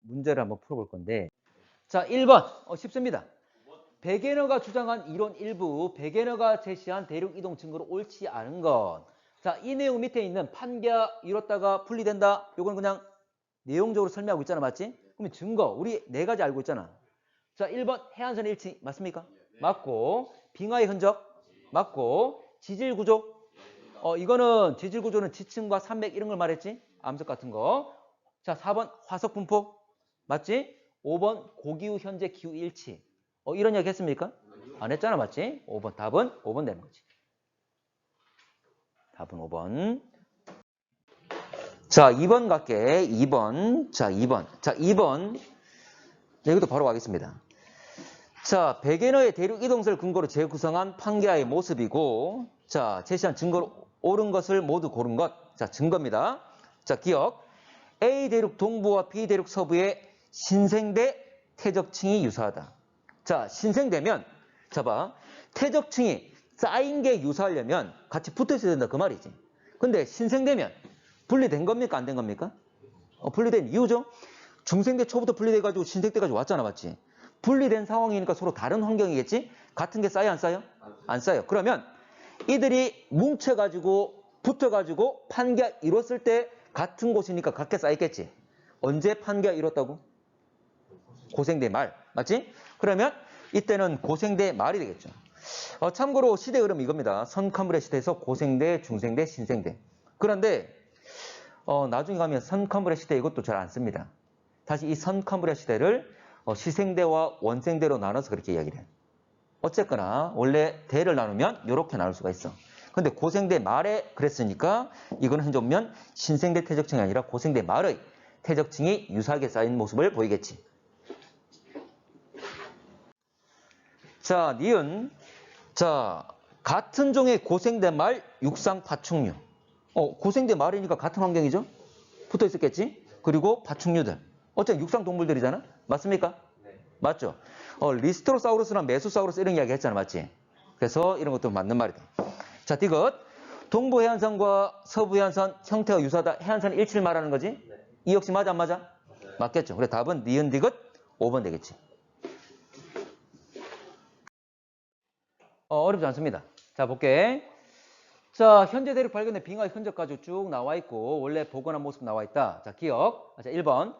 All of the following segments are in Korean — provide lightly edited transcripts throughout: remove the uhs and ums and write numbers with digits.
문제를 한번 풀어볼 건데. 자, 1번. 쉽습니다. 베게너가 주장한 이론 일부, 베게너가 제시한 대륙 이동 증거로 옳지 않은 것. 자, 이 내용 밑에 있는 판기가 이뤘다가 분리된다. 요건 그냥 내용적으로 설명하고 있잖아. 맞지? 그러면 증거, 우리 네 가지 알고 있잖아. 자, 1번 해안선의 일치 맞습니까? 맞고, 빙하의 흔적 맞고, 지질 구조. 이거는 지질 구조는 지층과 산맥 이런 걸 말했지? 암석 같은 거. 자, 4번 화석 분포 맞지? 5번 고기후 현재 기후 일치. 이런 이야기 했습니까? 안 했잖아. 맞지? 5번 답은 5번 되는 거지. 답은 5번. 자, 2번 갈게. 2번. 자, 2번. 자, 2번. 네, 이것도 바로 가겠습니다. 자, 베게너의 대륙 이동설 근거로 재구성한 판게아의 모습이고, 자, 제시한 증거로 옳은 것을 모두 고른 것. 자, 증거입니다. 자, 기억. A 대륙 동부와 B 대륙 서부의 신생대 퇴적층이 유사하다. 자, 신생대면, 자 봐. 퇴적층이 쌓인 게 유사하려면 같이 붙어 있어야 된다. 그 말이지. 근데 신생대면 분리된 겁니까? 안 된 겁니까? 분리된 이유죠. 중생대 초부터 분리돼가지고 신생대까지 왔잖아. 맞지? 분리된 상황이니까 서로 다른 환경이겠지? 같은 게 쌓여 안 쌓여? 안 쌓여. 그러면 이들이 뭉쳐가지고 붙어가지고 판기가 이뤘을 때 같은 곳이니까 같게 쌓였겠지. 언제 판기가 이뤘다고? 고생대 말. 맞지? 그러면 이때는 고생대 말이 되겠죠. 참고로 시대 흐름 이겁니다. 선카물의 시대에서 고생대, 중생대, 신생대. 그런데 나중에 가면 선카물의 시대 이것도 잘 안 씁니다. 다시 이 선카물의 시대를 시생대와 원생대로 나눠서 그렇게 이야기를 해요. 어쨌거나 원래 대를 나누면 이렇게 나눌 수가 있어. 근데 고생대 말에 그랬으니까 이거는 현재 보면 신생대 퇴적층이 아니라 고생대 말의 퇴적층이 유사하게 쌓인 모습을 보이겠지. 자, 니은. 자, 같은 종의 고생대 말 육상 파충류. 고생대 말이니까 같은 환경이죠? 붙어 있었겠지? 그리고 파충류들. 어쨌든 육상 동물들이잖아? 맞습니까? 네. 맞죠? 리스트로사우루스나 메소사우루스 이런 이야기 했잖아. 맞지? 그래서 이런 것도 맞는 말이다. 자, 디귿. 동부 해안선과 서부 해안선 형태가 유사하다. 해안선 일치를 말하는 거지? 네. 이 역시 맞아 안 맞아? 네. 맞겠죠. 그래 답은 니은 디귿 5번 되겠지. 어렵지 않습니다. 자, 볼게. 자, 현재 대륙 발견된 빙하의 흔적 가지고 쭉 나와 있고 원래 복원한 모습 나와 있다. 자, 기억. 자, 1번.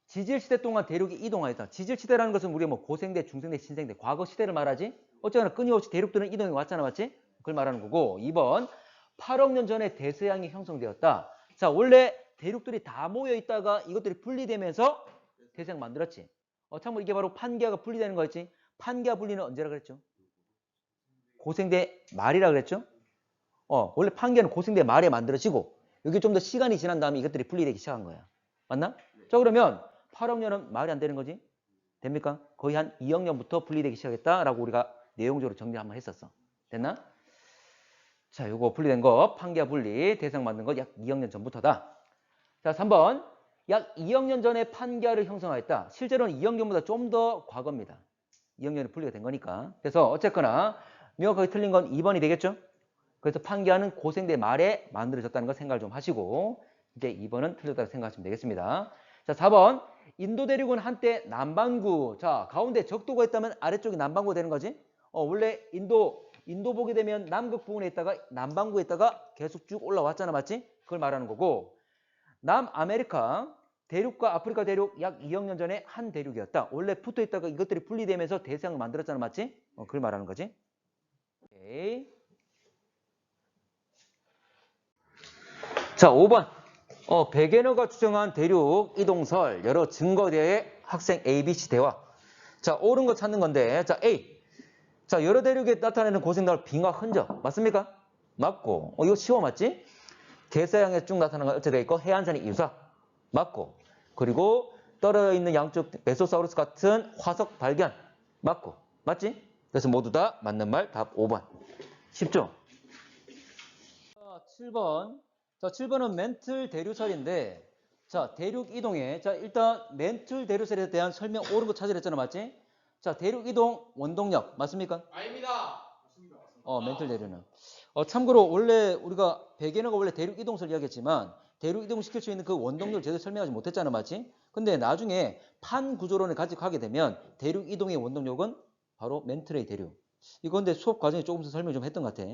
지질시대 동안 대륙이 이동하였다. 지질시대라는 것은 우리가 뭐 고생대, 중생대, 신생대, 과거 시대를 말하지? 어쨌거나 끊임없이 대륙들은 이동이 왔잖아. 맞지? 그걸 말하는 거고. 2번. 8억 년 전에 대서양이 형성되었다. 자, 원래 대륙들이 다 모여 있다가 이것들이 분리되면서 대서양 만들었지. 참고로 이게 바로 판기아가 분리되는 거였지. 판기아 분리는 언제라 그랬죠? 고생대 말이라 그랬죠? 원래 판기아는 고생대 말에 만들어지고 여기 좀 더 시간이 지난 다음에 이것들이 분리되기 시작한 거야. 맞나? 자, 그러면 8억 년은 말이 안 되는 거지? 됩니까? 거의 한 2억 년부터 분리되기 시작했다라고 우리가 내용적으로 정리 한번 했었어. 됐나? 자, 요거 분리된 거 판기아 분리 대상 만든 거 약 2억 년 전부터다. 자, 3번. 약 2억 년 전에 판기아를 형성하였다. 실제로는 2억 년보다 좀 더 과거입니다. 2억 년에 분리가 된 거니까. 그래서 어쨌거나 명확하게 틀린 건 2번이 되겠죠? 그래서 판기아는 고생대 말에 만들어졌다는 걸 생각을 좀 하시고 이제 2번은 틀렸다고 생각하시면 되겠습니다. 자, 4번. 인도 대륙은 한때 남반구. 자, 가운데 적도가 있다면 아래쪽이 남반구가 되는 거지. 원래 인도 보게 되면 남극 부분에 있다가 남반구에 있다가 계속 쭉 올라왔잖아. 맞지? 그걸 말하는 거고. 남아메리카 대륙과 아프리카 대륙 약 2억 년 전에 한 대륙이었다. 원래 붙어 있다가 이것들이 분리되면서 대서양을 만들었잖아. 맞지? 그걸 말하는 거지. 오케이. 자, 5번. 베게너가 추정한 대륙 이동설 여러 증거대의 학생 ABC 대화. 자, 옳은 거 찾는 건데. 자, A. 자, 여러 대륙에 나타내는 고생달 빙하 흔적. 맞습니까? 맞고. 이거 쉬워. 맞지? 대서양에 쭉 나타나는 건 어찌되어 있고 해안선이 유사. 맞고. 그리고 떨어져 있는 양쪽 메소사우루스 같은 화석 발견. 맞고. 맞지? 그래서 모두 다 맞는 말 답 5번. 쉽죠? 자, 7번. 자, 7번은 멘틀 대류설인데, 자, 대륙 이동에, 자, 일단 멘틀 대류설에 대한 설명 옳은 거 찾으라 했잖아. 맞지? 자, 대륙 이동 원동력. 맞습니까? 아닙니다. 맞습니다. 멘틀 대류는. 참고로 원래 우리가 베게너가 원래 대륙 이동설 이야기했지만, 대륙 이동시킬 수 있는 그 원동력을 제대로 설명하지 못했잖아, 맞지? 근데 나중에 판 구조론을 가지고 가게 되면 대륙 이동의 원동력은 바로 멘틀의 대륙. 이거 근데 수업 과정에 조금 더 설명 좀 했던 것 같아.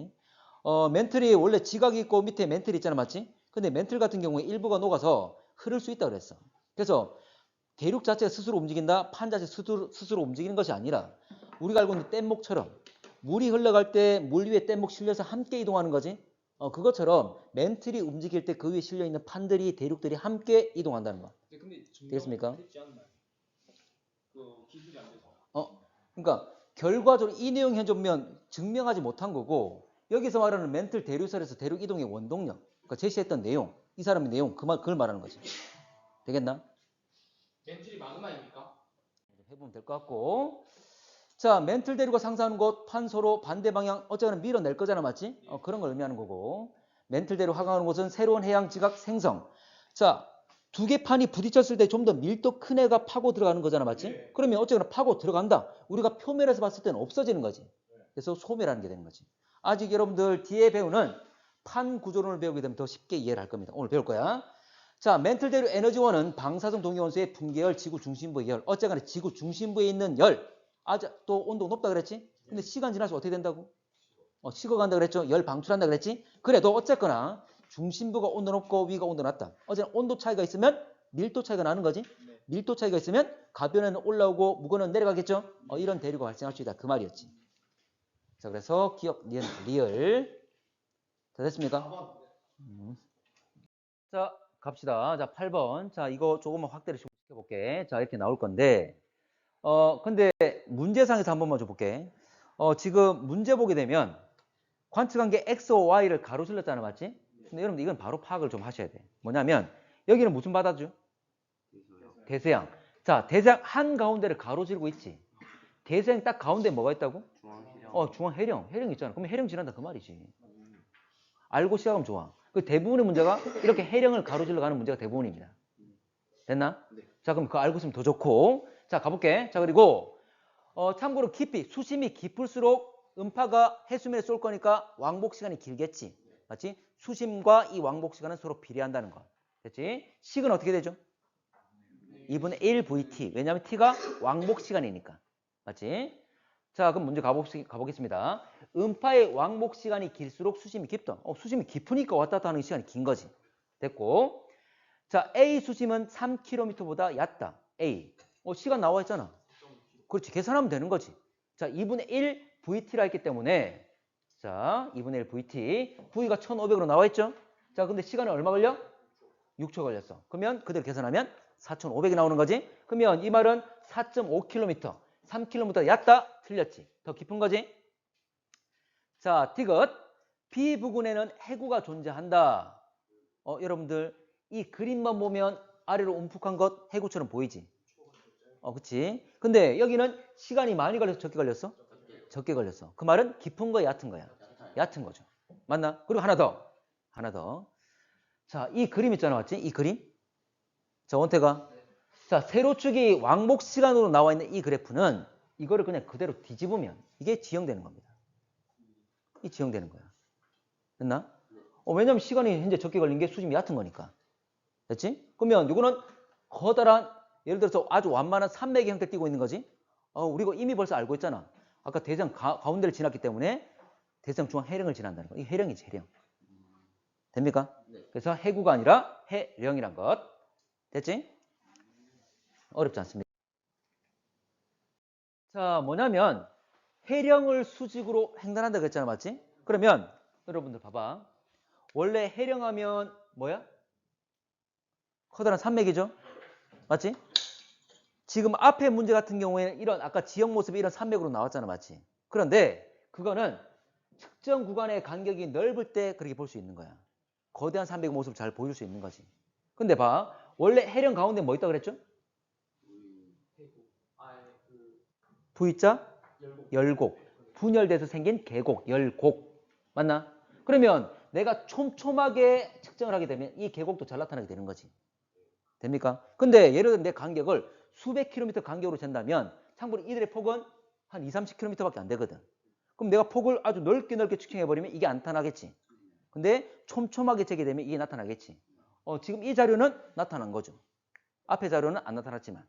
멘틀이 원래 지각이 있고 밑에 멘틀이 있잖아, 맞지? 근데 멘틀 같은 경우에 일부가 녹아서 흐를 수 있다고 그랬어. 그래서 대륙 자체가 스스로 움직인다, 판 자체가 스스로 움직이는 것이 아니라 우리가 알고 있는 뗏목처럼 물이 흘러갈 때 물 위에 뗏목 실려서 함께 이동하는 거지. 그것처럼 멘틀이 움직일 때 그 위에 실려 있는 판들이 대륙들이 함께 이동한다는 거. 네, 근데 되겠습니까? 됐지 않나요? 그 기술이 안 돼서. 그러니까 결과적으로 이 내용 현존면 증명하지 못한 거고 여기서 말하는 멘틀 대륙설에서 대륙 이동의 원동력, 그러니까 제시했던 내용, 이 사람의 내용 그걸 말하는 거지. 되겠나? 멘틀이 마그마입니까? 해보면 될 것 같고. 자, 멘틀 대륙과 상사하는 곳, 판 서로 반대 방향, 어쨌거나 밀어낼 거잖아, 맞지? 그런 걸 의미하는 거고. 멘틀 대륙 하강하는 곳은 새로운 해양 지각 생성. 자, 두 개 판이 부딪혔을 때 좀 더 밀도 큰 애가 파고 들어가는 거잖아, 맞지? 네. 그러면 어쨌거나 파고 들어간다. 우리가 표면에서 봤을 때는 없어지는 거지. 그래서 소멸하는 게 되는 거지. 아직 여러분들 뒤에 배우는 판 구조론을 배우게 되면 더 쉽게 이해를 할 겁니다. 오늘 배울 거야. 자, 멘틀 대륙 에너지원은 방사성 동위원소의 분계열, 지구 중심부의 열. 어쨌거나 지구 중심부에 있는 열. 또 온도가 높다 그랬지? 근데 시간 지나서 어떻게 된다고? 식어간다 그랬죠? 열 방출한다 그랬지? 그래도 어쨌거나 중심부가 온도 높고 위가 온도 낮다. 어쨌거나 온도 차이가 있으면 밀도 차이가 나는 거지? 네. 밀도 차이가 있으면 가변은 올라오고 무거는 내려가겠죠? 이런 대류가 발생할 수 있다. 그 말이었지. 자, 그래서 기억, 리얼. 다 됐습니까? 자, 갑시다. 자, 8번. 자, 이거 조금만 확대를 시켜볼게. 자, 이렇게 나올 건데. 근데 문제상에서 한 번만 줘볼게. 지금 문제 보게 되면 관측한 게 X와 Y를 가로질렀잖아, 맞지? 근데 여러분들 이건 바로 파악을 좀 하셔야 돼. 뭐냐면 여기는 무슨 바다죠? 대서양. 자, 대서양 한 가운데를 가로지르고 있지. 대서양 딱 가운데 뭐가 있다고? 중앙 해령. 해령 있잖아. 그러면 해령 지난다 그 말이지. 알고 시작하면 좋아. 그 대부분의 문제가 이렇게 해령을 가로질러 가는 문제가 대부분입니다. 됐나? 네. 자, 그럼 그거 알고 있으면 더 좋고. 자, 가볼게. 자, 그리고 참고로 깊이, 수심이 깊을수록 음파가 해수면에 쏠 거니까 왕복 시간이 길겠지. 맞지? 수심과 이 왕복 시간은 서로 비례한다는 거. 됐지? 식은 어떻게 되죠? 2분의 1 VT. 왜냐하면 T가 왕복 시간이니까. 맞지? 자, 그럼 문제 가보겠습니다. 음파의 왕복 시간이 길수록 수심이 깊다. 수심이 깊으니까 왔다 갔다 하는 시간이 긴 거지. 됐고. 자, A 수심은 3km보다 얕다. A. 시간 나와 있잖아. 그렇지. 계산하면 되는 거지. 자, 2분의 1 VT라 했기 때문에 자, 2분의 1 VT. V가 1500으로 나와 있죠? 자, 근데 시간은 얼마 걸려? 6초 걸렸어. 그러면 그대로 계산하면 4500이 나오는 거지? 그러면 이 말은 4.5km, 3km보다 얕다? 틀렸지. 더 깊은 거지? 자, 디귿. B 부근에는 해구가 존재한다. 여러분들 이 그림만 보면 아래로 움푹한 것 해구처럼 보이지? 그치? 근데 여기는 시간이 많이 걸려서 적게 걸렸어? 적게 걸렸어. 그 말은 깊은 거야, 얕은 거야? 얕은 거죠. 맞나? 그리고 하나 더. 하나 더. 자, 이 그림 있잖아, 맞지? 이 그림. 자, 원태가. 자, 세로축이 왕복 시간으로 나와 있는 이 그래프는 이거를 그냥 그대로 뒤집으면 이게 지형되는 겁니다. 이 지형되는 거야. 됐나? 왜냐면 시간이 현재 적게 걸린 게 수심이 얕은 거니까. 됐지? 그러면 이거는 커다란 예를 들어서 아주 완만한 산맥의 형태 띄고 있는 거지. 우리가 이미 벌써 알고 있잖아. 아까 대서양 가운데를 지났기 때문에 대서양 중앙 해령을 지난다는 거. 이 해령이지, 해령. 됩니까? 네. 그래서 해구가 아니라 해령이란 것. 됐지? 어렵지 않습니다. 자, 뭐냐면 해령을 수직으로 횡단한다 그랬잖아, 맞지? 그러면 여러분들 봐봐. 원래 해령하면 뭐야? 커다란 산맥이죠? 맞지? 지금 앞에 문제 같은 경우에는 이런 아까 지형 모습이 이런 산맥으로 나왔잖아, 맞지? 그런데 그거는 특정 구간의 간격이 넓을 때 그렇게 볼 수 있는 거야. 거대한 산맥의 모습을 잘 보여줄 수 있는 거지. 근데 봐, 원래 해령 가운데 뭐 있다고 그랬죠? V자 열곡. 분열돼서 생긴 계곡, 열곡. 맞나? 그러면 내가 촘촘하게 측정을 하게 되면 이 계곡도 잘 나타나게 되는 거지. 됩니까? 근데 예를 들어 내 간격을 수백 킬로미터 간격으로 잰다면 참고로 이들의 폭은 한 2, 30km밖에 안 되거든. 그럼 내가 폭을 아주 넓게 측정해버리면 이게 안 나타나겠지. 근데 촘촘하게 재게 되면 이게 나타나겠지. 지금 이 자료는 나타난 거죠. 앞에 자료는 안 나타났지만.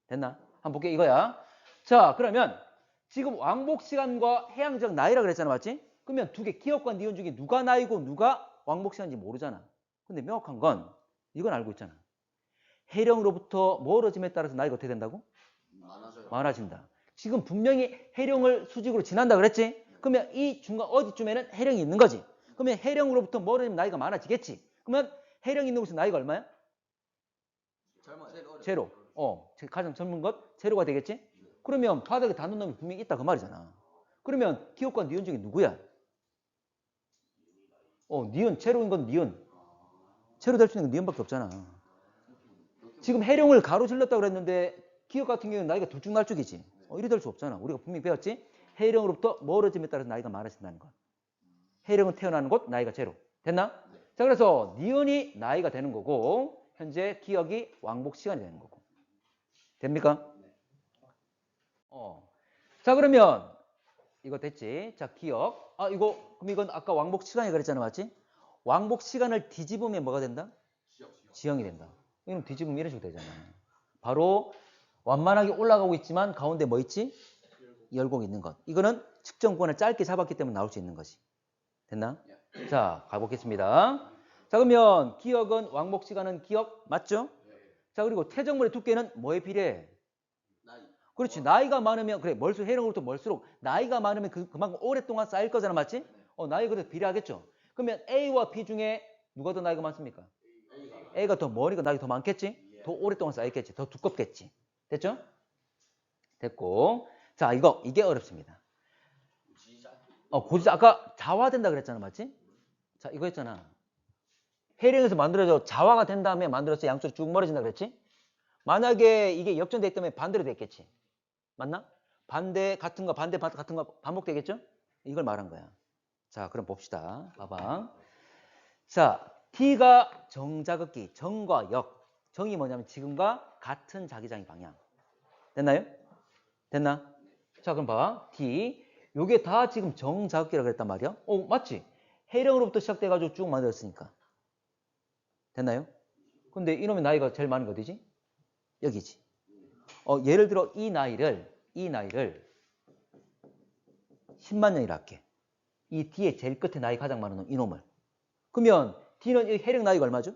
됐나? 한번 볼게 이거야. 자, 그러면 지금 왕복 시간과 해양적 나이라 그랬잖아, 맞지? 그러면 두 개 기억과 니은 중에 누가 나이고 누가 왕복 시간인지 모르잖아. 근데 명확한 건 이건 알고 있잖아. 해령으로부터 멀어짐에 따라서 나이가 어떻게 된다고? 많아진다. 지금 분명히 해령을 수직으로 지난다 그랬지? 그러면 이 중간 어디쯤에는 해령이 있는 거지. 그러면 해령으로부터 멀어지면 나이가 많아지겠지. 그러면 해령이 있는 곳은 나이가 얼마야? 제로. 가장 젊은 것 제로가 되겠지? 그러면 바닥에 닿는 놈이 분명히 있다 그 말이잖아. 그러면 기억과 니은 중에 누구야? 니은, 제로인 건 니은. 제로 될 수 있는 건 니은밖에 없잖아. 지금 해령을 가로질렀다고 그랬는데 기억 같은 경우는 나이가 들쭉날쭉이지. 이리 될 수 없잖아. 우리가 분명히 배웠지? 해령으로부터 멀어짐에 따라서 나이가 많아진다는 것. 해령은 태어나는 곳, 나이가 제로. 됐나? 자, 그래서 니은이 나이가 되는 거고 현재 기억이 왕복 시간이 되는 거고. 됩니까? 자, 그러면 이거 됐지? 자, 기억. 그럼 이건 아까 왕복 시간이 그랬잖아, 맞지? 왕복 시간을 뒤집으면 뭐가 된다? 지형이 된다. 이건 뒤집으면 이런 식으로 되잖아. 바로 완만하게 올라가고 있지만 가운데 뭐 있지? 열곡이 있는 것. 이거는 측정권을 짧게 잡았기 때문에 나올 수 있는 것이. 됐나? 자, 가보겠습니다. 자, 그러면 기억은 왕복 시간은 기억 맞죠? 자, 그리고 퇴적물의 두께는 뭐에 비례해? 그렇지. 나이가 많으면 그래. 해령으로부터 멀수록 나이가 많으면 그만큼 오랫동안 쌓일 거잖아, 맞지? 나이가 그래도 비례하겠죠. 그러면 A와 B 중에 누가 더 나이가 많습니까? A가 더 머리가 나이가 더 많겠지? 더 오랫동안 쌓였겠지. 더 두껍겠지. 됐죠? 됐고. 자, 이게 어렵습니다. 고지자 아까 자화된다 그랬잖아, 맞지? 자, 이거 했잖아. 해령에서 만들어져 자화가 된 다음에 만들어서 양쪽이 쭉 멀어진다 그랬지? 만약에 이게 역전됐기 때문에 반대로 됐겠지. 맞나? 반대 같은 거 반복되겠죠? 이걸 말한 거야. 자, 그럼 봅시다. 봐봐. 자, T가 정자극기, 정과 역. 정이 뭐냐면 지금과 같은 자기장의 방향. 됐나요? 됐나? 자, 그럼 봐. T. 요게 다 지금 정자극기라고 그랬단 말이야. 맞지? 해령으로부터 시작돼가지고 쭉 만들었으니까. 됐나요? 근데 이놈의 나이가 제일 많은 게 어디지? 여기지. 예를 들어 이 나이를 10만 년이라 할게. 이 뒤에 제일 끝에 나이 가장 많은 놈, 이놈을. 그러면 D는 이 해령 나이가 얼마죠?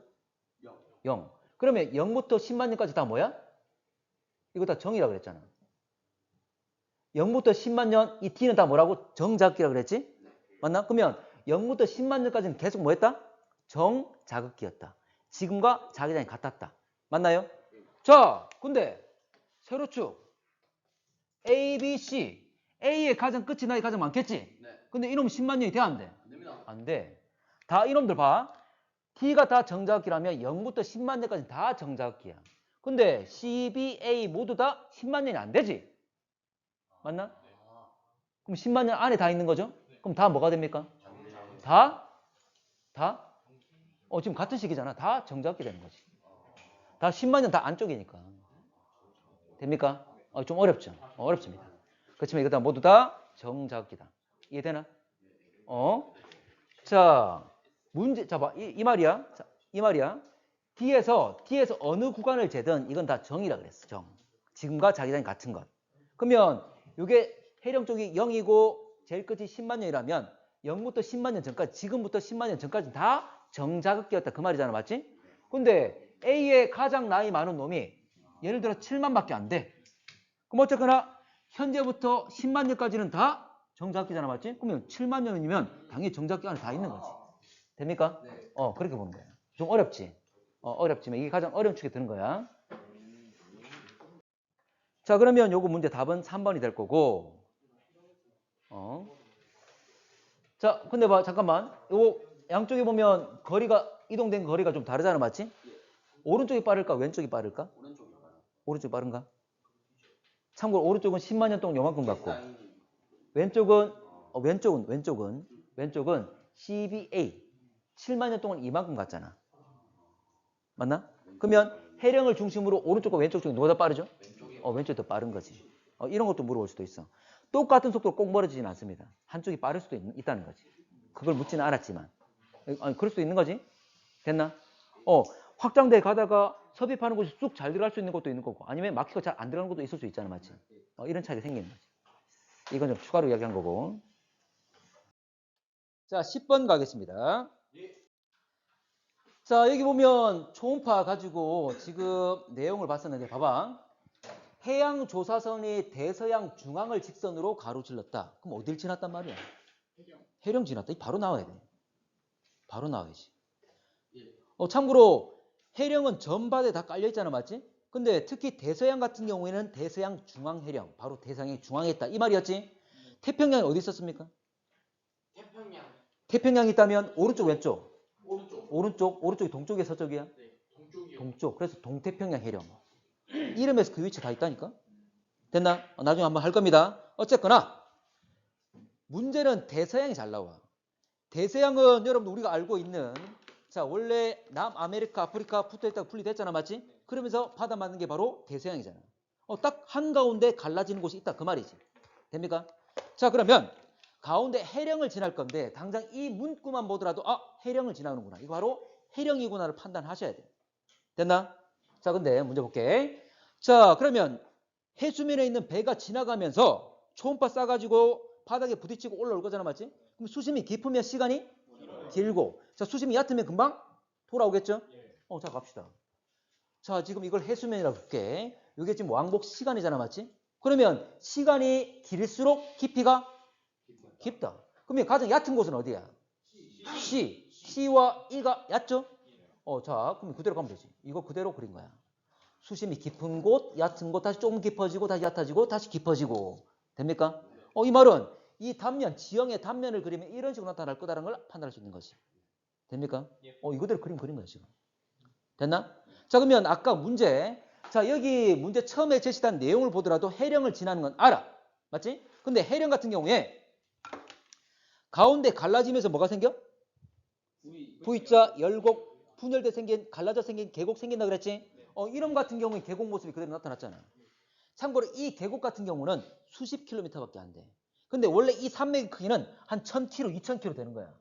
0. 그러면 0부터 10만 년까지 다 뭐야? 이거 다 정이라고 그랬잖아. 0부터 10만 년, 이 D는 다 뭐라고? 정자극기라고 그랬지? 맞나? 그러면 0부터 10만 년까지는 계속 뭐 했다? 정자극기였다. 지금과 자기장이 같았다. 맞나요? 자, 근데 세로축 A, B, C. A의 가장 끝이 나이 가장 많겠지? 근데 이놈 10만 년이 돼, 안 돼? 안 돼. 다 이놈들 봐. T가 다 정자극기라면 0부터 10만 년까지 다 정자극기야. 근데 C, B, A 모두 다 10만 년이 안 되지? 맞나? 그럼 10만 년 안에 다 있는 거죠? 그럼 다 뭐가 됩니까? 다? 지금 같은 시기잖아. 다 정자극기 되는 거지. 다 10만 년 다 안쪽이니까. 됩니까? 좀 어렵죠? 어렵습니다. 그렇지만 이거 다 모두 다 정자극기다. 이해되나? 자, 문제, 자, 봐. 이 말이야. 자, 이 말이야. D에서 어느 구간을 재든 이건 다 정이라 그랬어. 정. 지금과 자기장이 같은 것. 그러면 이게 해령 쪽이 0이고 제일 끝이 10만 년이라면 0부터 10만 년 전까지, 지금부터 10만 년 전까지 다 정자극기였다. 그 말이잖아. 맞지? 근데 A의 가장 나이 많은 놈이 예를 들어 7만밖에 안 돼. 그럼 어쨌거나 현재부터 10만 년까지는 다 정자극기잖아. 맞지? 그러면 7만 년이면 당연히 정자극기 안에 다 있는 거지. 됩니까? 그렇게 보는 거야. 좀 어렵지? 어렵지만 이게 가장 어려운 축에 드는 거야. 자, 그러면 요거 문제 답은 3번이 될 거고. 자, 근데 봐, 잠깐만. 요거 양쪽에 보면 이동된 거리가 좀 다르잖아. 맞지? 오른쪽이 빠를까? 왼쪽이 빠를까? 오른쪽이 빠른가? 참고로 오른쪽은 10만 년 동안 요만큼 갔고 왼쪽은 CBA 7만 년 동안 이만큼 갔잖아. 맞나? 그러면 해령을 중심으로 오른쪽과 왼쪽 중에 누가 더 빠르죠? 왼쪽이 더 빠른 거지. 이런 것도 물어볼 수도 있어. 똑같은 속도로 꼭 멀어지진 않습니다. 한쪽이 빠를 수도 있다는 거지. 그걸 묻지는 않았지만. 그럴 수도 있는 거지. 됐나? 확장돼 가다가 섭입하는 곳이 쑥 잘 들어갈 수 있는 것도 있는 거고 아니면 막히고 잘 안 들어가는 것도 있을 수 있잖아. 맞지? 이런 차이가 생기는 거지. 이건 좀 추가로 이야기한 거고. 자, 10번 가겠습니다. 자, 여기 보면 초음파 가지고 지금 내용을 봤었는데 봐봐. 해양 조사선이 대서양 중앙을 직선으로 가로질렀다. 그럼 어딜 지났단 말이야? 해령 지났다. 이 바로 나와야 돼. 바로 나와야지. 참고로 해령은 전바다에 다 깔려 있잖아. 맞지? 근데 특히 대서양 같은 경우에는 대서양 중앙 해령, 바로 대서양의 중앙에 있다. 이 말이었지? 태평양이 어디 있었습니까? 태평양. 태평양이 있다면 오른쪽 왼쪽? 오른쪽. 오른쪽이 동쪽이야 서쪽이야? 네. 동쪽이요. 동쪽. 그래서 동태평양 해령. 이름에서 그 위치 다 있다니까? 됐나? 나중에 한번 할 겁니다. 어쨌거나 문제는 대서양이 잘 나와. 대서양은 여러분 우리가 알고 있는 자 원래 남아메리카, 아프리카 붙어있다가 분리됐잖아. 맞지? 그러면서 바다 맞는 게 바로 대서양이잖아. 딱 한가운데 갈라지는 곳이 있다. 그 말이지. 됩니까? 자 그러면 가운데 해령을 지날 건데 당장 이 문구만 보더라도 해령을 지나는구나. 이거 바로 해령이구나를 판단하셔야 돼. 됐나? 자 근데 문제 볼게. 자 그러면 해수면에 있는 배가 지나가면서 초음파 쏴가지고 바닥에 부딪히고 올라올 거잖아. 맞지? 그럼 수심이 깊으면 시간이 길고 자 수심이 얕으면 금방 돌아오겠죠? 자 갑시다. 자 지금 이걸 해수면이라고 볼게. 이게 지금 왕복 시간이잖아. 맞지? 그러면 시간이 길수록 깊이가 깊다. 그러면 가장 얕은 곳은 어디야? C. C와 E가 얕죠? 자 그럼 그대로 가면 되지. 이거 그대로 그린 거야. 수심이 깊은 곳, 얕은 곳, 다시 조금 깊어지고, 다시 얕아지고, 다시 깊어지고. 됩니까? 이 말은 이 단면, 지형의 단면을 그리면 이런 식으로 나타날 거다라는 걸 판단할 수 있는 것이. 됩니까? 이거대로 그림 그린 거야, 지금. 됐나? 자, 그러면 아까 문제. 자, 여기 문제 처음에 제시한 내용을 보더라도 해령을 지나는 건 알아. 맞지? 근데 해령 같은 경우에 가운데 갈라지면서 뭐가 생겨? V자, 열곡, 분열돼 생긴, 갈라져 생긴 계곡 생긴다 그랬지? 이름 같은 경우에 계곡 모습이 그대로 나타났잖아. 참고로 이 계곡 같은 경우는 수십 킬로미터밖에 안 돼. 근데 원래 이 산맥의 크기는 한 1000km, 2000km 되는 거야.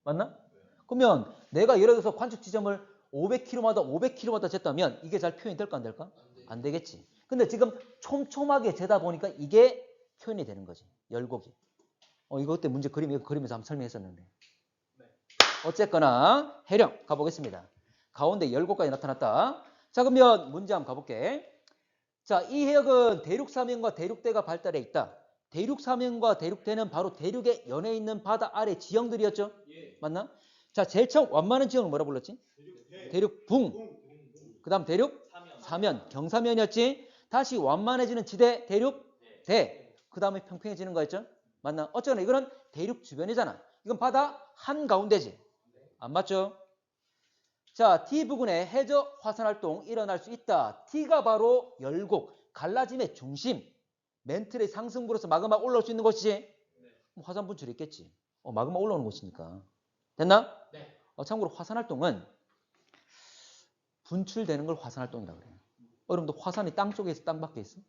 맞나? 그러면 내가 예를 들어서 관측 지점을 500km마다 500km마다 쟀다면 이게 잘 표현이 될까 안 될까? 안 되겠지. 근데 지금 촘촘하게 재다 보니까 이게 표현이 되는 거지. 열곡이. 이거 그때 문제 그리면서 한번 설명했었는데. 어쨌거나 해령 가보겠습니다. 가운데 열곡까지 나타났다. 자 그러면 문제 한번 가볼게. 자, 이 해역은 대륙사면과 대륙대가 발달해 있다. 대륙사면과 대륙대는 바로 대륙에 연해 있는 바다 아래 지형들이었죠? 맞나? 자, 제일 처음 완만한 지형을 뭐라 불렀지? 대륙붕. 그 다음 대륙사면, 경사면이었지? 다시 완만해지는 지대, 대륙대. 그 다음에 평평해지는 거였죠? 맞나? 어쨌거나 이거는 대륙 주변이잖아. 이건 바다 한가운데지. 안 맞죠? 자, D 부근에 해저 화산활동 일어날 수 있다. T가 바로 열곡, 갈라짐의 중심, 멘틀의 상승부로서 마그마 올라올 수 있는 곳이지. 화산 분출이 있겠지. 마그마 올라오는 곳이니까. 됐나? 네. 참고로 화산활동은 분출되는 걸 화산활동이라고 그래요. 여러분도 화산이 땅 속에 있어, 땅 밖에 있어?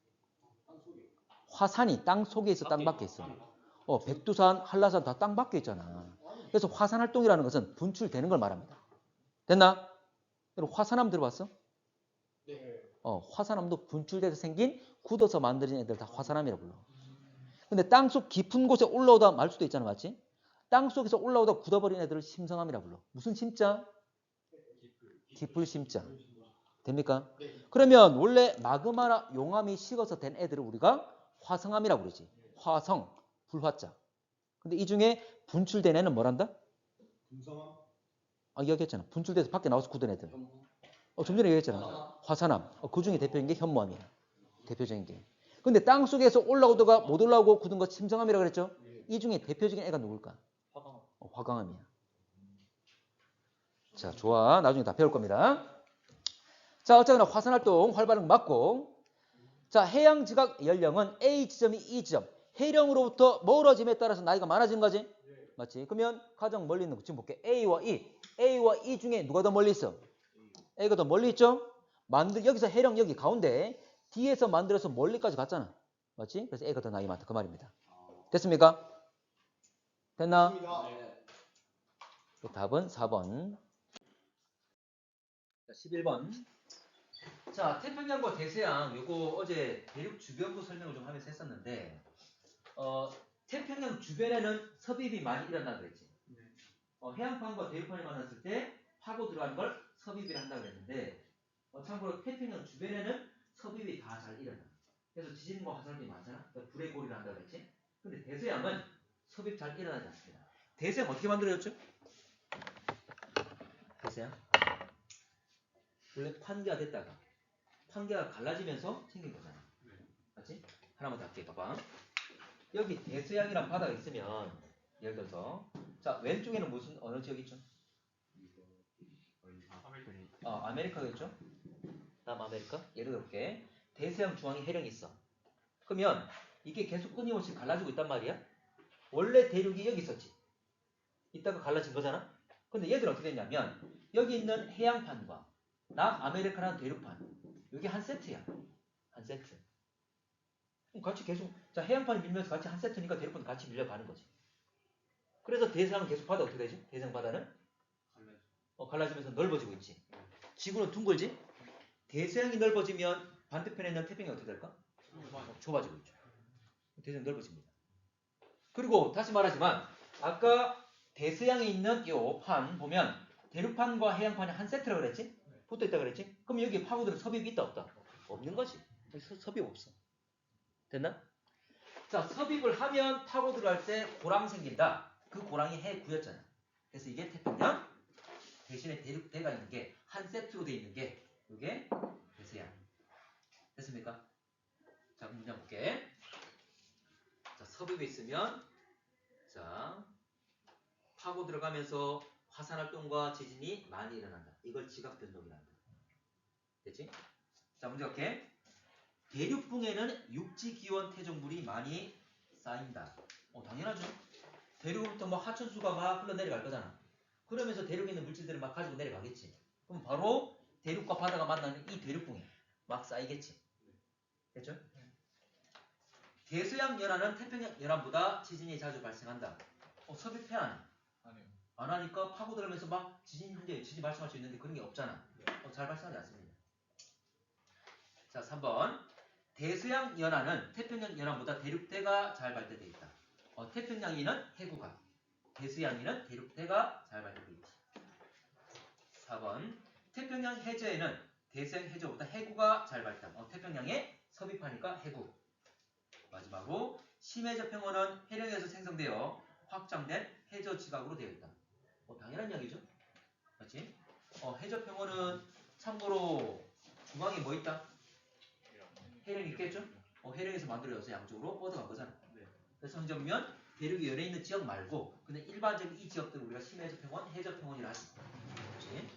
화산이 땅 속에 있어, 땅 밖에 있어? 백두산, 한라산 다 땅 밖에 있잖아. 그래서 화산활동이라는 것은 분출되는 걸 말합니다. 됐나? 여러분 화산암 들어봤어? 네. 화산암도 분출돼서 생긴 굳어서 만들어진 애들 다 화산암이라고 불러. 근데 땅속 깊은 곳에 올라오다 말 수도 있잖아. 맞지? 땅속에서 올라오다 굳어버린 애들을 심성암이라고 불러. 무슨 심자? 깊을 심자. 됩니까? 그러면 원래 마그마나 용암이 식어서 된 애들을 우리가 화성암이라고 그러지. 화성, 불화자. 근데 이 중에 분출된 애는 뭐란다? 금성암? 이야기했잖아. 분출돼서 밖에 나와서 굳은 애들. 좀 전에 얘기했잖아. 화산암. 그 중에 대표적인 게 현무암이야. 대표적인 게. 근데 땅 속에서 올라오다가 못 올라오고 굳은 거 심성암이라고 그랬죠? 이 중에 대표적인 애가 누굴까? 화강암이야. 자, 좋아. 나중에 다 배울 겁니다. 자, 어쨌거나 화산활동 활발한 거 맞고. 자, 해양 지각 연령은 A 지점이 E 지점. 해령으로부터 멀어짐에 따라서 나이가 많아진 거지? 맞지? 그러면 가장 멀리 있는 거 지금 볼게. A와 E. A와 E 중에 누가 더 멀리 있어? A가 더 멀리 있죠? 여기서 해령 여기 가운데 D에서 만들어서 멀리까지 갔잖아. 맞지? 그래서 A가 더 나이 많다. 그 말입니다. 됐습니까? 됐나? 네. 답은 4번. 11번. 자, 태평양과 대서양 요거 어제 대륙 주변부 설명을 좀 하면서 했었는데 태평양 주변에는 섭입이 많이 일어난다 그랬지. 해양판과 대륙판이 만났을 때 파고 들어가는 걸 섭입이라 한다고 그랬는데 참고로 태평양 주변에는 섭입이 다 잘 일어나. 그래서 지진과 화산이 많잖아. 그러니까 불의 고리를 한다고 그랬지. 근데 대서양은 섭입 잘 일어나지 않습니다. 대서양 어떻게 만들어졌죠? 대서양 원래 판계가 됐다가 판계가 갈라지면서 생긴 거잖아. 맞지? 하나만 더 할게. 봐봐. 여기 대서양이란 바다가 있으면 예를 들어서 자 왼쪽에는 무슨 어느 지역 있죠? 아메리카겠죠? 남아메리카? 예를 들어볼게. 대서양 중앙에 해령이 있어. 그러면 이게 계속 끊임없이 갈라지고 있단 말이야. 원래 대륙이 여기 있었지. 이따가 갈라진 거잖아. 근데 얘들은 어떻게 됐냐면 여기 있는 해양판과 남아메리카라는 대륙판 이게 한 세트야. 한 세트. 같이 계속 자 해양판이 밀면서 같이 한 세트니까 대륙판도 같이 밀려가는 거지. 그래서 대서양은 계속 바다 어떻게 되지? 대서양 바다는 갈라지면서 넓어지고 있지. 지구는 둥글지? 대서양이 넓어지면 반대편에 있는 태평양이 어떻게 될까? 좁아지고 있죠. 대서양 넓어집니다. 그리고 다시 말하지만 아까 대서양에 있는 이 판 보면 대륙판과 해양판이 한 세트라고 그랬지? 붙어 있다 그랬지? 그럼 여기 파고들은 섭입이 있다 없다? 없는 거지. 섭입 없어. 됐나? 자, 섭입을 하면 파고 들어갈 때 고랑 생긴다. 그 고랑이 해구였잖아. 그래서 이게 태평양 대신에 대륙대가 있는 게 한 세트로 돼 있는 게 이게 대서양. 됐습니까? 자, 문장 볼게. 자, 섭입이 있으면 자 파고 들어가면서 화산 활동과 지진이 많이 일어난다. 이걸 지각 변동이라 한다. 됐지? 자, 문제 볼게. 대륙붕에는 육지 기온 태종물이 많이 쌓인다. 당연하죠. 대륙으로부터 뭐 하천수가 막 흘러내려갈 거잖아. 그러면서 대륙에 있는 물질들을 막 가지고 내려가겠지. 그럼 바로 대륙과 바다가 만나는 이 대륙붕에 막 쌓이겠지. 됐죠? 대서양 연안은 태평양 연안보다 지진이 자주 발생한다. 섭입해 안 해? 안 하니까 파고 들어가면서 막 지진 발생할 수 있는데 그런 게 없잖아. 잘 발생하지 않습니다. 자, 3번. 대서양 연안은 태평양 연안보다 대륙대가 잘 발달되어 있다. 태평양에는 해구가, 대서양에는 대륙대가 잘 발달되어 있다. 4번. 태평양 해저에는 대서양 해저보다 해구가 잘 발달. 태평양에 섭입하니까 해구. 마지막으로 심해저 평원은 해령에서 생성되어 확장된 해저 지각으로 되어 있다. 당연한 이야기죠. 맞지? 해저 평원은 참고로 중앙에 뭐 있다? 해령이 있겠죠? 해령에서 만들어져서 양쪽으로 뻗어간 거잖아. 그래서 성적이면 대륙이 열에 있는 지역 말고 그냥 일반적인 이 지역들을 우리가 심해저 평원, 해저 평원이라 하지. 그렇지?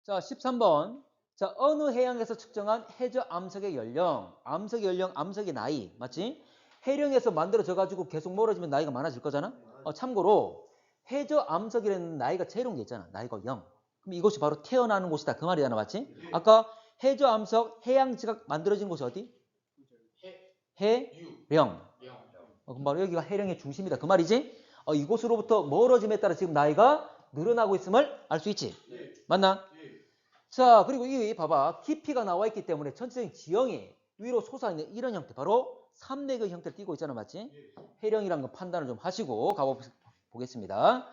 자, 13번. 자, 어느 해양에서 측정한 해저 암석의 연령, 암석의 연령, 암석의 나이, 맞지? 해령에서 만들어져 가지고 계속 멀어지면 나이가 많아질 거잖아? 참고로 해저 암석이라는 나이가 제로인 게 있잖아. 나이가 0. 그럼 이곳이 바로 태어나는 곳이다. 그 말이잖아, 맞지? 아까 해저 암석, 해양 지각 만들어진 곳이 어디? 해령. 그럼 바로 여기가 해령의 중심이다. 그 말이지? 이곳으로부터 멀어짐에 따라 지금 나이가 늘어나고 있음을 알 수 있지? 맞나? 자, 그리고 이 봐봐. 깊이가 나와 있기 때문에 전체적인 지형이 위로 솟아있는 이런 형태, 바로 산맥의 형태를 띠고 있잖아, 맞지? 해령이라는 거 판단을 좀 하시고 가보겠습니다.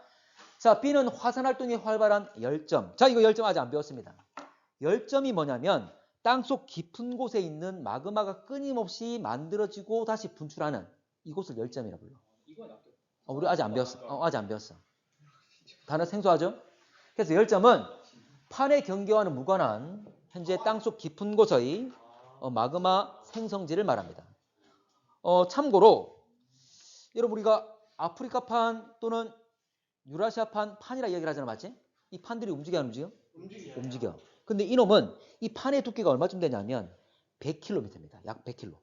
자, B는 화산 활동이 활발한 열점. 자, 이거 열점 아직 안 배웠습니다. 열점이 뭐냐면 땅속 깊은 곳에 있는 마그마가 끊임없이 만들어지고 다시 분출하는 이곳을 열점이라고 불러. 우리 아직 안 배웠어. 아직 안 배웠어. 단어 생소하죠? 그래서 열점은 판의 경계와는 무관한 현재 땅속 깊은 곳의 마그마 생성지를 말합니다. 참고로 여러분 우리가 아프리카판 또는 유라시아판 판이라 얘기를 하잖아, 맞지? 이 판들이 움직여 안 움직여? 움직여. 근데 이놈은 이 판의 두께가 얼마쯤 되냐면 100km입니다. 약 100km.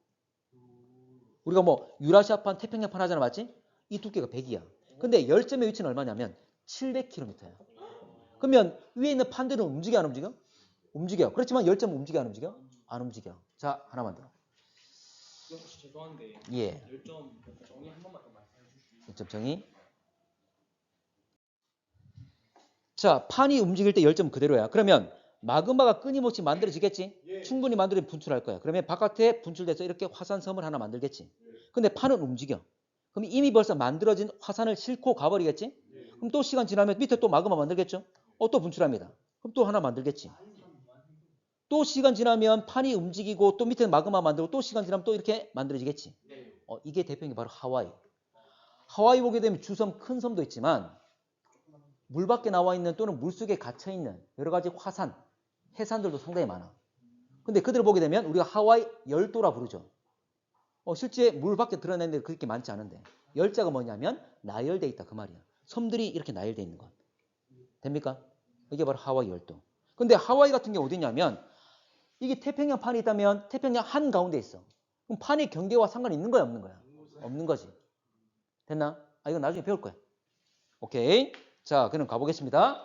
우리가 뭐 유라시아판, 태평양판 하잖아, 맞지? 이 두께가 100이야. 근데 열점의 위치는 얼마냐면 700km야. 그러면 위에 있는 판들은 움직여 안 움직여? 움직여. 그렇지만 열점은 움직여 안 움직여? 안 움직여. 자, 하나만 더. 혹시 죄송한데 예. 열점 정의 한 번만 더 말씀해 주시면. 열점 정의. 자, 판이 움직일 때 열점은 그대로야. 그러면 마그마가 끊임없이 만들어지겠지? 충분히 만들면 분출할 거야. 그러면 바깥에 분출돼서 이렇게 화산섬을 하나 만들겠지? 근데 판은 움직여. 그럼 이미 벌써 만들어진 화산을 싣고 가버리겠지? 그럼 또 시간 지나면 밑에 또 마그마 만들겠죠? 또 분출합니다. 그럼 또 하나 만들겠지? 또 시간 지나면 판이 움직이고 또 밑에 마그마 만들고 또 시간 지나면 또 이렇게 만들어지겠지? 이게 대표적인 게 바로 하와이. 하와이 보게 되면 주섬, 큰 섬도 있지만 물 밖에 나와 있는 또는 물속에 갇혀 있는 여러 가지 화산, 해산들도 상당히 많아. 근데 그들을 보게 되면 우리가 하와이 열도라 부르죠. 실제 물 밖에 드러내는 데 그렇게 많지 않은데 열자가 뭐냐면 나열돼 있다 그 말이야. 섬들이 이렇게 나열돼 있는 것. 됩니까? 이게 바로 하와이 열도. 근데 하와이 같은 게 어디냐면 이게 태평양 판이 있다면 태평양 한가운데 있어. 그럼 판의 경계와 상관이 있는 거야 없는 거야? 없는 거지. 됐나? 이건 나중에 배울 거야. 오케이. 자, 그럼 가보겠습니다.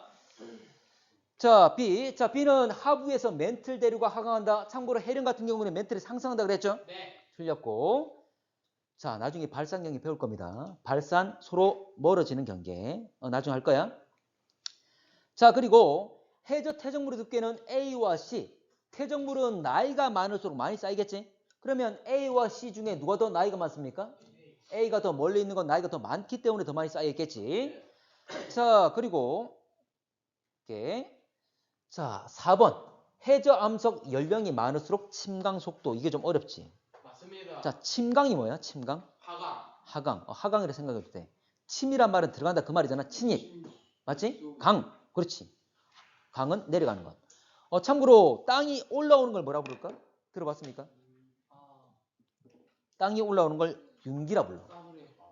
자, B. 자, B는 하부에서 멘틀 대류가 하강한다. 참고로 해령 같은 경우는 멘틀이 상승한다 그랬죠? 네. 틀렸고. 자, 나중에 발산 경계 배울 겁니다. 발산 서로 멀어지는 경계. 나중에 할 거야. 자, 그리고 해저 퇴적물의 두께는 A와 C. 퇴적물은 나이가 많을수록 많이 쌓이겠지? 그러면 A와 C 중에 누가 더 나이가 많습니까? A가 더 멀리 있는 건 나이가 더 많기 때문에 더 많이 쌓여있겠지. 자, 그리고 이렇게 자, 4번. 해저 암석 연령이 많을수록 침강 속도. 이게 좀 어렵지. 맞습니다. 자, 침강이 뭐야? 침강? 하강. 하강. 하강이라 생각해도 돼. 침이란 말은 들어간다 그 말이잖아. 침입. 맞지? 강. 그렇지. 강은 내려가는 것. 참고로 땅이 올라오는 걸 뭐라 부를까? 들어봤습니까? 땅이 올라오는 걸 융기라 불러.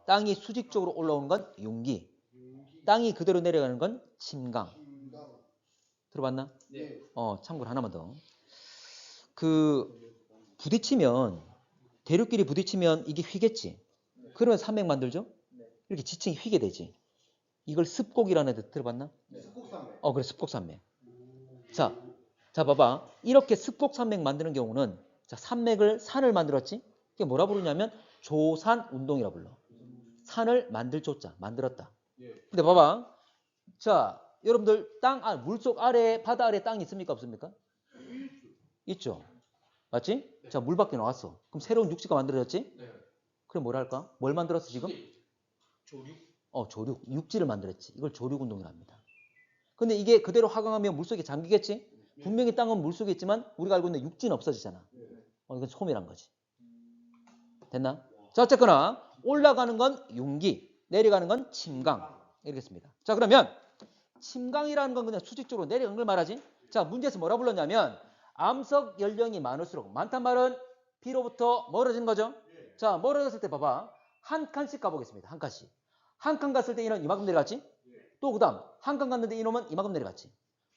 땅이 수직적으로 올라오는 건 융기. 땅이 그대로 내려가는 건 침강. 들어봤나? 네. 참고로 하나만 더. 부딪히면, 대륙끼리 부딪히면 이게 휘겠지. 그러면 산맥 만들죠? 이렇게 지층이 휘게 되지. 이걸 습곡이라는 데 들어봤나? 습곡산맥. 그래, 습곡산맥. 자, 봐봐. 이렇게 습곡산맥 만드는 경우는, 자, 산을 만들었지? 이게 뭐라 부르냐면, 조산 운동이라 불러. 산을 만들 조자, 만들었다. 근데 봐봐. 자, 여러분들 물속 아래, 바다 아래 땅이 있습니까? 없습니까? 있죠. 맞지? 자, 물 밖에 나왔어. 그럼 새로운 육지가 만들어졌지? 네. 그럼 뭐라 할까? 뭘 만들었어, 지금? 조류. 조류. 육지를 만들었지. 이걸 조류운동이라 합니다. 근데 이게 그대로 하강하면 물속에 잠기겠지? 분명히 땅은 물속에 있지만 우리가 알고 있는 육지는 없어지잖아. 이건 소멸한 거지. 됐나? 자, 어쨌거나 올라가는 건 융기, 내려가는 건 침강. 이렇겠습니다. 자, 그러면 침강이라는 건 그냥 수직적으로 내려간 걸 말하지. 자, 문제에서 뭐라 불렀냐면 암석 연령이 많을수록, 많단 말은 B로부터 멀어진 거죠. 자, 멀어졌을 때 봐봐. 한 칸씩 가보겠습니다. 한 칸씩. 한 칸 갔을 때 이놈은 이만큼 내려갔지. 또 그 다음 한 칸 갔는데 이놈은 이만큼 내려갔지.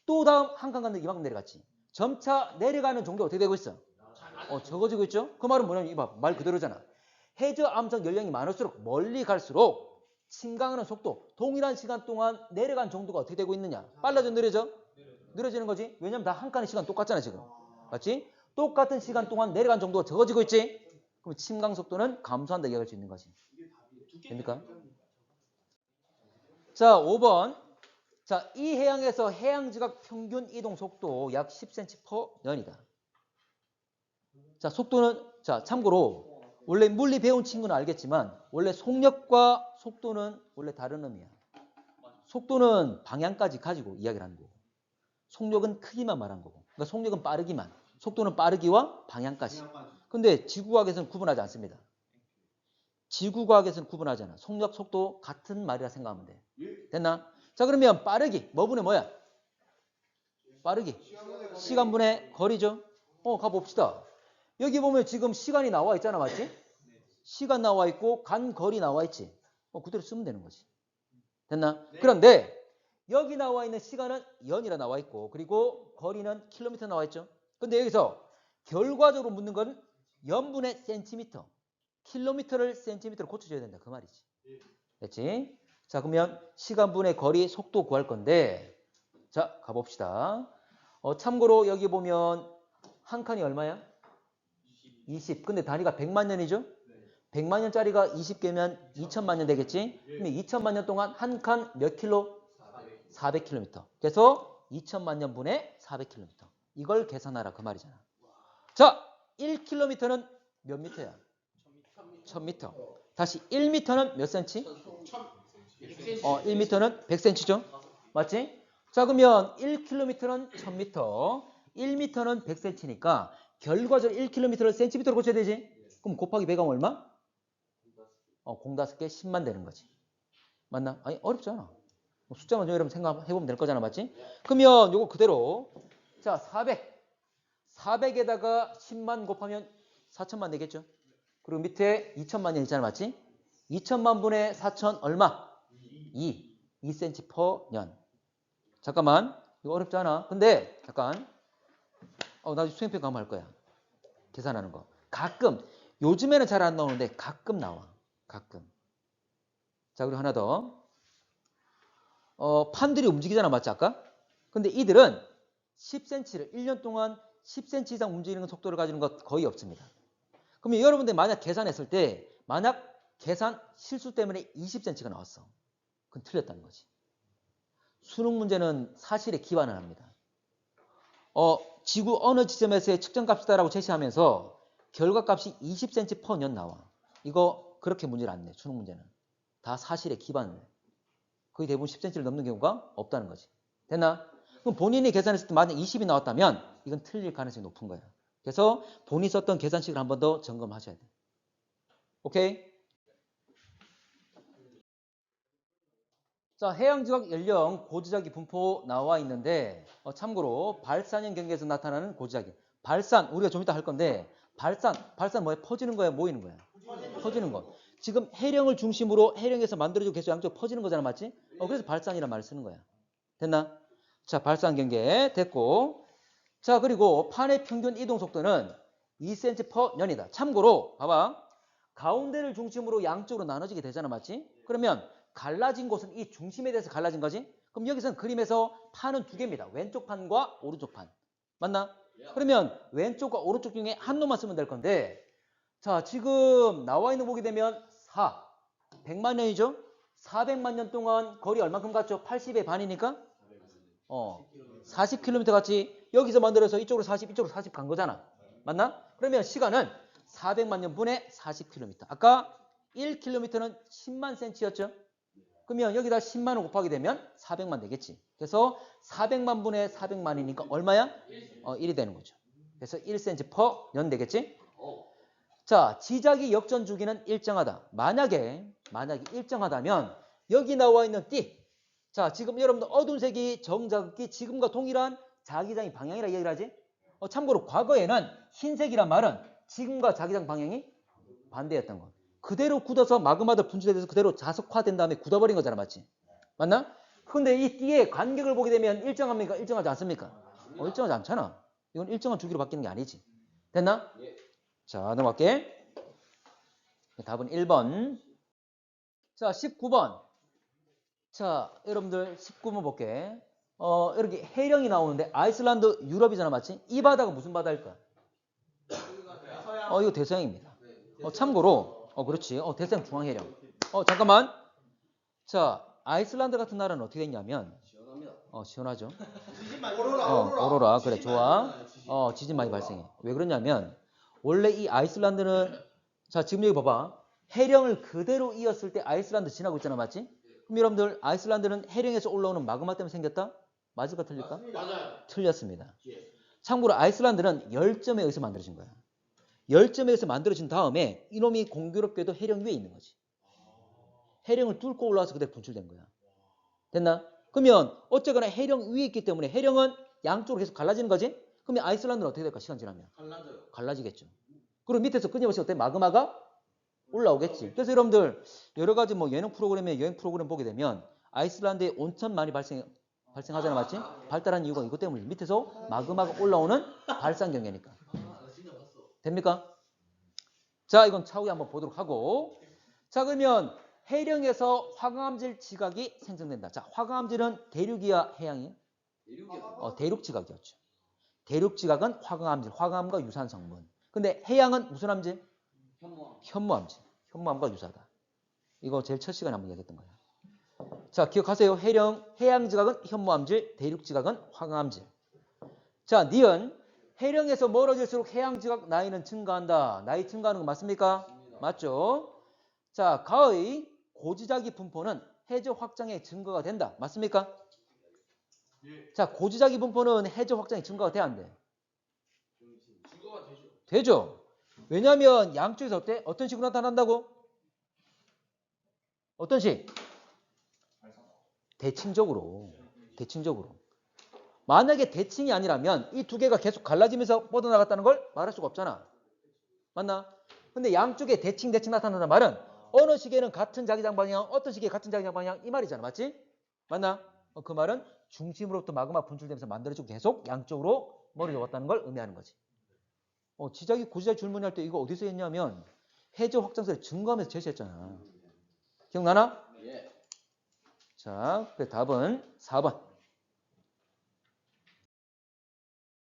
또 다음 한 칸 갔는데 이만큼 내려갔지. 점차 내려가는 정도가 어떻게 되고 있어? 적어지고 있죠. 그 말은 뭐냐면 이봐, 말 그대로잖아. 해저 암석 연령이 많을수록 멀리 갈수록 침강하는 속도, 동일한 시간 동안 내려간 정도가 어떻게 되고 있느냐? 빨라져, 느려져? 느려지는 거지. 왜냐면 다 한 칸의 시간 똑같잖아 지금. 맞지? 똑같은 시간 동안 내려간 정도가 적어지고 있지. 그럼 침강 속도는 감소한다 이야기할 수 있는 거지. 됩니까? 자, 5번. 자, 이 해양에서 해양지각 평균 이동 속도 약 10cm/년이다. 자, 속도는, 자, 참고로 원래 물리 배운 친구는 알겠지만 원래 속력과 속도는 원래 다른 의미야. 속도는 방향까지 가지고 이야기를 하는 거고, 속력은 크기만 말한 거고. 그러니까 속력은 빠르기만, 속도는 빠르기와 방향까지. 근데 지구과학에서는 구분하지 않습니다. 지구과학에서는 구분하지 않아. 속력, 속도 같은 말이라 생각하면 돼. 됐나? 자, 그러면 빠르기, 뭐분의 뭐야? 빠르기. 시간분의 거리죠? 가봅시다. 여기 보면 지금 시간이 나와 있잖아, 맞지? 시간 나와 있고 간 거리 나와 있지. 그대로 쓰면 되는 거지. 됐나? 그런데 여기 나와 있는 시간은 연이라 나와 있고, 그리고 거리는 킬로미터 나와 있죠. 근데 여기서 결과적으로 묻는 건 연분의 센티미터, 킬로미터를 센티미터로 고쳐줘야 된다 그 말이지. 됐지? 자, 그러면 시간분의 거리, 속도 구할 건데, 자, 가봅시다. 참고로 여기 보면 한 칸이 얼마야? 20. 근데 단위가 100만 년이죠? 100만 년짜리가 20개면 2000만 년 되겠지? 그러면 2000만 년 동안 한 칸 몇 킬로? 400km. 그래서 2000만 년 분의 400km. 이걸 계산하라 그 말이잖아. 자, 1km는 몇 미터야? 1000m. 다시 1m는 몇 cm? 1m는 100cm죠. 맞지? 자, 그러면 1km는 1000m, 1m는 100cm니까 결과적으로 1km를 cm로 고쳐야 되지? 그럼 곱하기 100하면 얼마? 0.5개 10만 되는 거지. 맞나? 아니, 어렵지 않아. 숫자만 좀 여러분 생각해보면 될 거잖아. 맞지? 그러면 요거 그대로. 자, 400에다가 10만 곱하면 4천만 되겠죠? 그리고 밑에 2천만 년 있잖아. 맞지? 2천만 분의 4천 얼마? 2cm per 년. 잠깐만. 이거 어렵지 않아. 근데 잠깐. 나중에 수행평가 한번 할 거야. 계산하는 거. 가끔. 요즘에는 잘 안 나오는데 가끔 나와. 가끔. 자, 그리고 하나 더. 판들이 움직이잖아. 맞지? 아까? 근데 이들은 10cm를 1년 동안 10cm 이상 움직이는 속도를 가지는 것 거의 없습니다. 그러면 여러분들 만약 계산했을 때 만약 계산 실수 때문에 20cm가 나왔어. 그건 틀렸다는 거지. 수능 문제는 사실에 기반을 합니다. 지구 어느 지점에서의 측정값이다라고 제시하면서 결과값이 20cm per 년 나와. 이거 그렇게 문제를 안 내. 수능 문제는. 다 사실에 기반을 해. 거의 대부분 10cm를 넘는 경우가 없다는 거지. 됐나? 그럼 본인이 계산했을 때 만약 20이 나왔다면 이건 틀릴 가능성이 높은 거야. 그래서 본인이 썼던 계산식을 한 번 더 점검하셔야 돼. 오케이? 자, 해양지각 연령 고지자기 분포 나와 있는데 참고로 발산형 경계에서 나타나는 고지자기. 발산 우리가 좀 이따 할 건데 발산 뭐야? 퍼지는 거야? 모이는 거야? 퍼지는 거. 지금 해령을 중심으로 해령에서 만들어지고 계속 양쪽으로 퍼지는 거잖아. 맞지? 그래서 발산이란 말을 쓰는 거야. 됐나? 자, 발산 경계 됐고. 자, 그리고 판의 평균 이동 속도는 2cm per 년이다. 참고로 봐봐. 가운데를 중심으로 양쪽으로 나눠지게 되잖아. 맞지? 그러면 갈라진 곳은 이 중심에 대해서 갈라진 거지? 그럼 여기서는 그림에서 판은 두 개입니다. 왼쪽 판과 오른쪽 판. 맞나? 그러면 왼쪽과 오른쪽 중에 한 놈만 쓰면 될 건데 자, 지금 나와 있는 거 보게 되면 100만 년이죠? 400만 년 동안 거리 얼만큼 갔죠? 80의 반이니까 40km 같이 여기서 만들어서 이쪽으로 40, 이쪽으로 40 간 거잖아. 맞나? 그러면 시간은 400만 년 분의 40km. 아까 1km는 10만 cm였죠? 그러면 여기다 10만을 곱하게 되면 400만 되겠지. 그래서 400만 분의 400만이니까 얼마야? 1이 되는 거죠. 그래서 1cm per 년 되겠지? 자, 지자기 역전 주기는 일정하다. 만약에 일정하다면 여기 나와 있는 띠. 자, 지금 여러분들 어두운 색이 정자극기 지금과 동일한 자기장의 방향이라 얘기를 하지? 참고로 과거에는 흰색이란 말은 지금과 자기장 방향이 반대였던 거. 그대로 굳어서 마그마도 분출돼서 그대로 자석화된 다음에 굳어버린 거잖아. 맞지? 맞나? 근데 이 띠의 간격을 보게 되면 일정합니까? 일정하지 않습니까? 일정하지 않잖아. 이건 일정한 주기로 바뀌는 게 아니지. 됐나? 자, 넘어갈게. 답은 1번. 자, 19번. 자, 여러분들 19번 볼게. 이렇게 해령이 나오는데 아이슬란드 유럽이잖아. 맞지? 이 바다가 무슨 바다일까? 이거 대서양입니다. 참고로 그렇지. 대서양 중앙해령. 잠깐만. 자, 아이슬란드 같은 나라는 어떻게 됐냐면 시원하죠. 오로라. 그래, 좋아. 지진 많이 발생해. 왜 그러냐면 원래 이 아이슬란드는 자, 지금 여기 봐봐. 해령을 그대로 이었을 때 아이슬란드 지나고 있잖아. 맞지? 그럼 여러분들 아이슬란드는 해령에서 올라오는 마그마 때문에 생겼다? 맞을까 틀릴까? 맞아요. 틀렸습니다. 참고로 아이슬란드는 열점에 의해서 만들어진 거야. 열점에 의해서 만들어진 다음에 이놈이 공교롭게도 해령 위에 있는 거지. 해령을 뚫고 올라와서 그대로 분출된 거야. 됐나? 그러면 어쨌거나 해령 위에 있기 때문에 해령은 양쪽으로 계속 갈라지는 거지? 그러면 아이슬란드는 어떻게 될까? 시간 지나면? 갈라져요. 갈라지겠죠. 그리고 밑에서 끊임없이 어때? 마그마가 올라오겠지. 그래서 여러분들 여러 가지 뭐 여행 프로그램 보게 되면 아이슬란드에 온천 많이 발생하잖아. 맞지? 발달한 이유가 이것 때문에 밑에서 마그마가 올라오는 발산 경계니까. 됩니까? 자, 이건 차후에 한번 보도록 하고. 자, 그러면 해령에서 화강암질 지각이 생성된다. 자, 화강암질은 대륙이야 해양이야? 대륙 지각이었죠. 대륙 지각은 화강암과 유사한 성분. 근데 해양은 무슨 암질? 현무암질. 현무암과 유사하다. 이거 제일 첫 시간에 한번 얘기했던 거야. 자, 기억하세요. 해양 지각은 현무암질, 대륙 지각은 황암질. 자, 니은 해령에서 멀어질수록 해양 지각 나이는 증가한다. 나이 증가하는 거 맞습니까? 맞죠? 자, 가의 고지자기 분포는 해저 확장의 증거가 된다. 맞습니까? 예. 자, 고지자기 분포는 해저 확장의 증거가 돼야 안 돼? 증거가 되죠. 되죠. 왜냐하면 양쪽에서 어떤 식으로 나타난다고? 어떤 식? 대칭적으로. 대칭적으로. 만약에 대칭이 아니라면 이 두 개가 계속 갈라지면서 뻗어나갔다는 걸 말할 수가 없잖아. 맞나? 근데 양쪽에 대칭 나타난다는 말은 어느 시기에는 같은 자기장 방향, 어떤 시기에 같은 자기장 방향 이 말이잖아. 맞지? 맞나? 그 말은 중심으로부터 마그마 분출되면서 만들어지고 계속 양쪽으로 멀어져 왔다는 걸 의미하는 거지. 지자기 고지자기 줄무늬할 때 이거 어디서 했냐면 해저 확장세를 증거하면서 제시했잖아. 기억나나? 예. 자, 그 답은 4번.